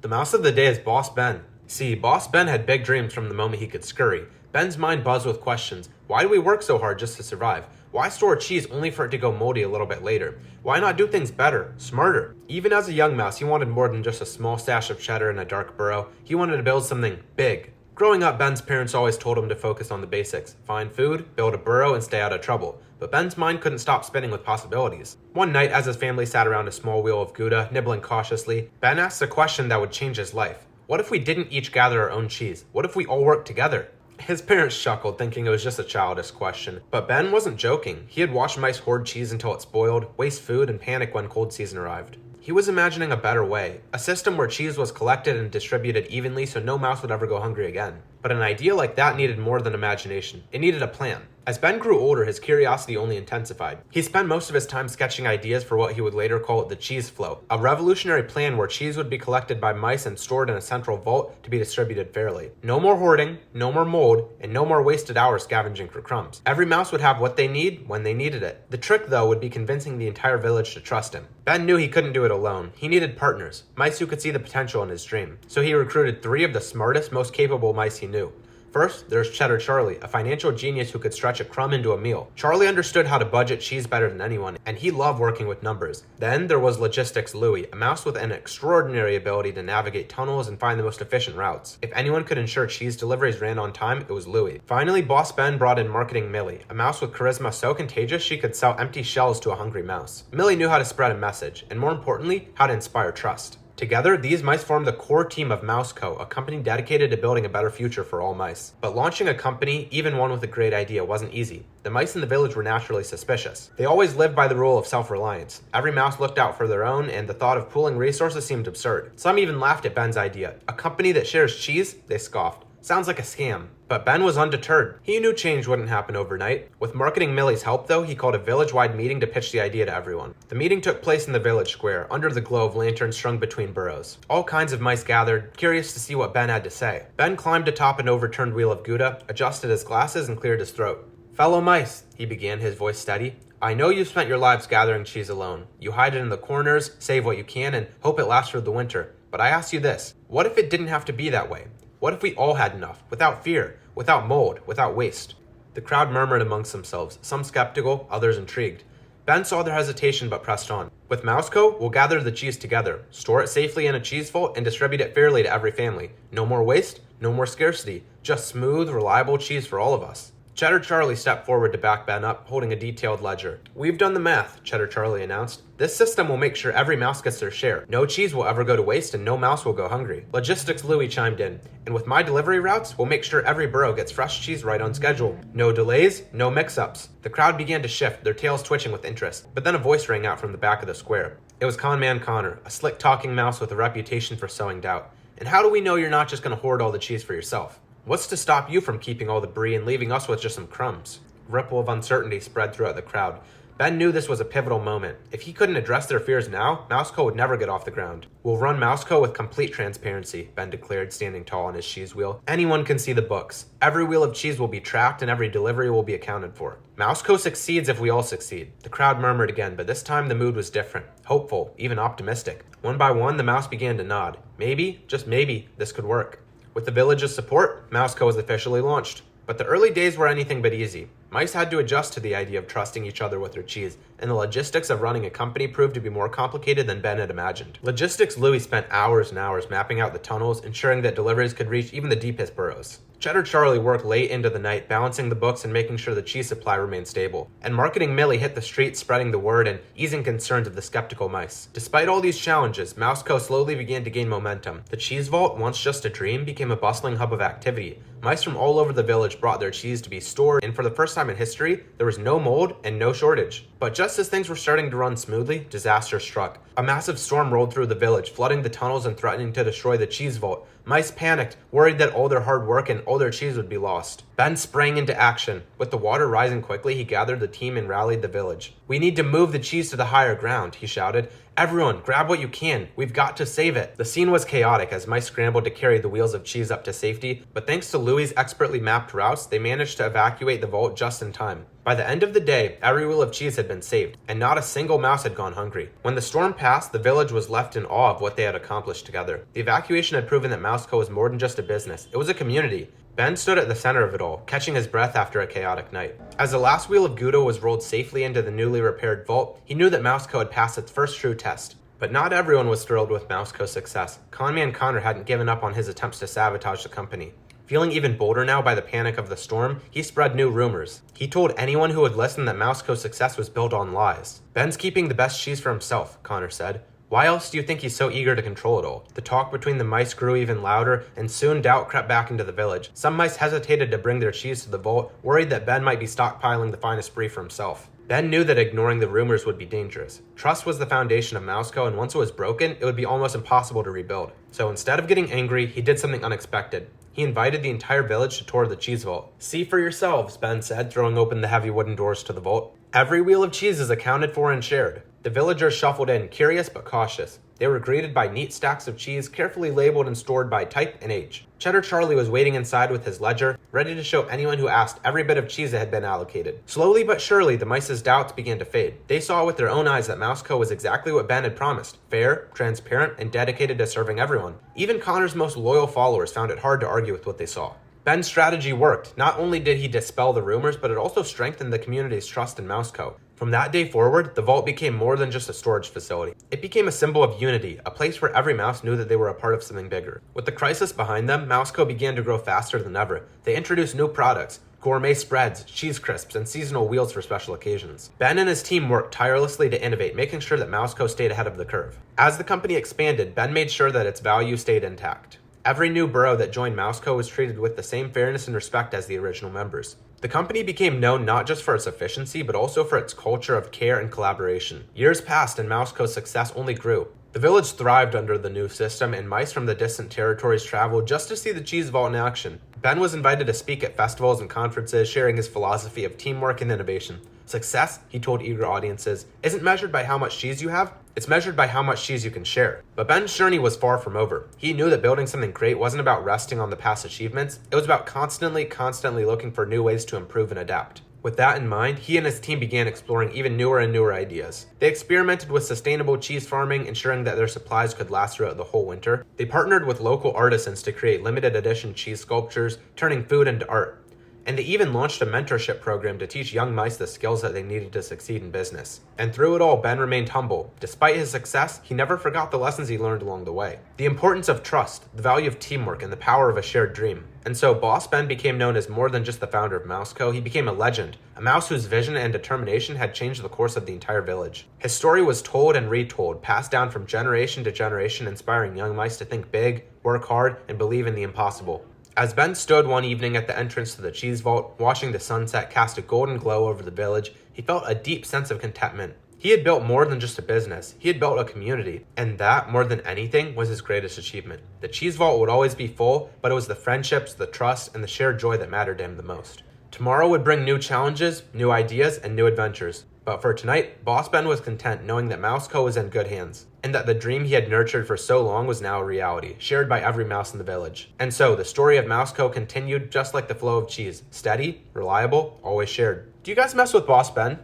The mouse of the day is Boss Ben. See, Boss Ben had big dreams from the moment he could scurry. Ben's mind buzzed with questions. Why do we work so hard just to survive? Why store cheese only for it to go moldy a little bit later? Why not do things better, smarter? Even as a young mouse, he wanted more than just a small stash of cheddar in a dark burrow. He wanted to build something big. Growing up, Ben's parents always told him to focus on the basics. Find food, build a burrow, and stay out of trouble. But Ben's mind couldn't stop spinning with possibilities. One night, as his family sat around a small wheel of Gouda, nibbling cautiously, Ben asked a question that would change his life. What if we didn't each gather our own cheese? What if we all worked together? His parents chuckled, thinking it was just a childish question. But Ben wasn't joking. He had watched mice hoard cheese until it spoiled, waste food, and panic when cold season arrived. He was imagining a better way, a system where cheese was collected and distributed evenly so no mouse would ever go hungry again. But an idea like that needed more than imagination. It needed a plan. As Ben grew older, his curiosity only intensified. He spent most of his time sketching ideas for what he would later call the cheese flow, a revolutionary plan where cheese would be collected by mice and stored in a central vault to be distributed fairly. No more hoarding, no more mold, and no more wasted hours scavenging for crumbs. Every mouse would have what they need when they needed it. The trick, though, would be convincing the entire village to trust him. Ben knew he couldn't do it alone. He needed partners, mice who could see the potential in his dream. So he recruited 3 of the smartest, most capable mice he knew. First, there's Cheddar Charlie, a financial genius who could stretch a crumb into a meal. Charlie understood how to budget cheese better than anyone, and he loved working with numbers. Then there was Logistics Louie, a mouse with an extraordinary ability to navigate tunnels and find the most efficient routes. If anyone could ensure cheese deliveries ran on time, it was Louie. Finally, Boss Ben brought in Marketing Millie, a mouse with charisma so contagious she could sell empty shells to a hungry mouse. Millie knew how to spread a message, and more importantly, how to inspire trust. Together, these mice formed the core team of MouseCo, a company dedicated to building a better future for all mice. But launching a company, even one with a great idea, wasn't easy. The mice in the village were naturally suspicious. They always lived by the rule of self-reliance. Every mouse looked out for their own, and the thought of pooling resources seemed absurd. Some even laughed at Ben's idea. A company that shares cheese? They scoffed. Sounds like a scam. But Ben was undeterred. He knew change wouldn't happen overnight. With Marketing Millie's help, though, he called a village-wide meeting to pitch the idea to everyone. The meeting took place in the village square, under the glow of lanterns strung between burrows. All kinds of mice gathered, curious to see what Ben had to say. Ben climbed atop an overturned wheel of Gouda, adjusted his glasses, and cleared his throat. "Fellow mice," he began, his voice steady, "I know you've spent your lives gathering cheese alone. You hide it in the corners, save what you can, and hope it lasts through the winter. But I ask you this, what if it didn't have to be that way? What if we all had enough, without fear, without mold, without waste?" The crowd murmured amongst themselves, some skeptical, others intrigued. Ben saw their hesitation but pressed on. "With MouseCo, we'll gather the cheese together, store it safely in a cheese vault, and distribute it fairly to every family. No more waste, no more scarcity, just smooth, reliable cheese for all of us." Cheddar Charlie stepped forward to back Ben up, holding a detailed ledger. "We've done the math," Cheddar Charlie announced. "This system will make sure every mouse gets their share. No cheese will ever go to waste and no mouse will go hungry." Logistics Louie chimed in. "And with my delivery routes, we'll make sure every burrow gets fresh cheese right on schedule. No delays, no mix-ups." The crowd began to shift, their tails twitching with interest. But then a voice rang out from the back of the square. It was Conman Connor, a slick talking mouse with a reputation for sowing doubt. "And how do we know you're not just going to hoard all the cheese for yourself? What's to stop you from keeping all the brie and leaving us with just some crumbs?" A ripple of uncertainty spread throughout the crowd. Ben knew this was a pivotal moment. If he couldn't address their fears now, MouseCo would never get off the ground. "We'll run MouseCo with complete transparency," Ben declared, standing tall on his cheese wheel. "Anyone can see the books. Every wheel of cheese will be tracked and every delivery will be accounted for. MouseCo succeeds if we all succeed." The crowd murmured again, but this time the mood was different. Hopeful, even optimistic. One by one, the mouse began to nod. Maybe, just maybe, this could work. With the village's support, MouseCo was officially launched. But the early days were anything but easy. Mice had to adjust to the idea of trusting each other with their cheese, and the logistics of running a company proved to be more complicated than Ben had imagined. Logistics Louie spent hours and hours mapping out the tunnels, ensuring that deliveries could reach even the deepest burrows. Cheddar Charlie worked late into the night, balancing the books and making sure the cheese supply remained stable. And Marketing Millie hit the streets, spreading the word and easing concerns of the skeptical mice. Despite all these challenges, MouseCo slowly began to gain momentum. The cheese vault, once just a dream, became a bustling hub of activity. Mice from all over the village brought their cheese to be stored, and for the first time in history, there was no mold and no shortage. But just as things were starting to run smoothly, disaster struck. A massive storm rolled through the village, flooding the tunnels and threatening to destroy the cheese vault. Mice panicked, worried that all their hard work and all their cheese would be lost. Ben sprang into action. With the water rising quickly, he gathered the team and rallied the village. "We need to move the cheese to the higher ground," he shouted. "Everyone, grab what you can. We've got to save it." The scene was chaotic as mice scrambled to carry the wheels of cheese up to safety, but thanks to Louie's expertly mapped routes, they managed to evacuate the vault just in time. By the end of the day, every wheel of cheese had been saved, and not a single mouse had gone hungry. When the storm passed, the village was left in awe of what they had accomplished together. The evacuation had proven that MouseCo was more than just a business, it was a community. Ben stood at the center of it all, catching his breath after a chaotic night. As the last wheel of Gouda was rolled safely into the newly repaired vault, he knew that MouseCo had passed its first true test. But not everyone was thrilled with MouseCo's success. Conman Connor hadn't given up on his attempts to sabotage the company. Feeling even bolder now by the panic of the storm, he spread new rumors. He told anyone who would listen that MouseCo's success was built on lies. Ben's keeping the best cheese for himself, Connor said. Why else do you think he's so eager to control it all? The talk between the mice grew even louder, and soon doubt crept back into the village. Some mice hesitated to bring their cheese to the vault, worried that Ben might be stockpiling the finest brie for himself. Ben knew that ignoring the rumors would be dangerous. Trust was the foundation of MouseCo, and once it was broken, it would be almost impossible to rebuild. So instead of getting angry, he did something unexpected. He invited the entire village to tour the cheese vault. See for yourselves, Ben said, throwing open the heavy wooden doors to the vault. Every wheel of cheese is accounted for and shared. The villagers shuffled in, curious but cautious. They were greeted by neat stacks of cheese, carefully labeled and stored by type and age. Cheddar Charlie was waiting inside with his ledger, ready to show anyone who asked every bit of cheese that had been allocated. Slowly but surely, the mice's doubts began to fade. They saw with their own eyes that MouseCo was exactly what Ben had promised: fair, transparent, and dedicated to serving everyone. Even Connor's most loyal followers found it hard to argue with what they saw. Ben's strategy worked. Not only did he dispel the rumors, but it also strengthened the community's trust in MouseCo. From that day forward, the vault became more than just a storage facility. It became a symbol of unity, a place where every mouse knew that they were a part of something bigger. With the crisis behind them, MouseCo began to grow faster than ever. They introduced new products, gourmet spreads, cheese crisps, and seasonal wheels for special occasions. Ben and his team worked tirelessly to innovate, making sure that MouseCo stayed ahead of the curve. As the company expanded, Ben made sure that its value stayed intact. Every new borough that joined MouseCo was treated with the same fairness and respect as the original members. The company became known not just for its efficiency, but also for its culture of care and collaboration. Years passed and MouseCo's success only grew. The village thrived under the new system, and mice from the distant territories traveled just to see the cheese vault in action. Ben was invited to speak at festivals and conferences, sharing his philosophy of teamwork and innovation. Success, he told eager audiences, isn't measured by how much cheese you have, it's measured by how much cheese you can share. But Ben's journey was far from over. He knew that building something great wasn't about resting on the past achievements, it was about constantly looking for new ways to improve and adapt. With that in mind, he and his team began exploring even newer and newer ideas. They experimented with sustainable cheese farming, ensuring that their supplies could last throughout the whole winter. They partnered with local artisans to create limited edition cheese sculptures, turning food into art. And they even launched a mentorship program to teach young mice the skills that they needed to succeed in business. And through it all, Ben remained humble. Despite his success, he never forgot the lessons he learned along the way. The importance of trust, the value of teamwork, and the power of a shared dream. And so Boss Ben became known as more than just the founder of MouseCo. He became a legend, a mouse whose vision and determination had changed the course of the entire village. His story was told and retold, passed down from generation to generation, inspiring young mice to think big, work hard, and believe in the impossible. As Ben stood one evening at the entrance to the cheese vault, watching the sunset cast a golden glow over the village, he felt a deep sense of contentment. He had built more than just a business, he had built a community, and that, more than anything, was his greatest achievement. The cheese vault would always be full, but it was the friendships, the trust, and the shared joy that mattered to him the most. Tomorrow would bring new challenges, new ideas, and new adventures. But for tonight, Boss Ben was content knowing that MouseCo was in good hands, and that the dream he had nurtured for so long was now a reality, shared by every mouse in the village. And so, the story of MouseCo continued just like the flow of cheese, steady, reliable, always shared. Do you guys mess with Boss Ben?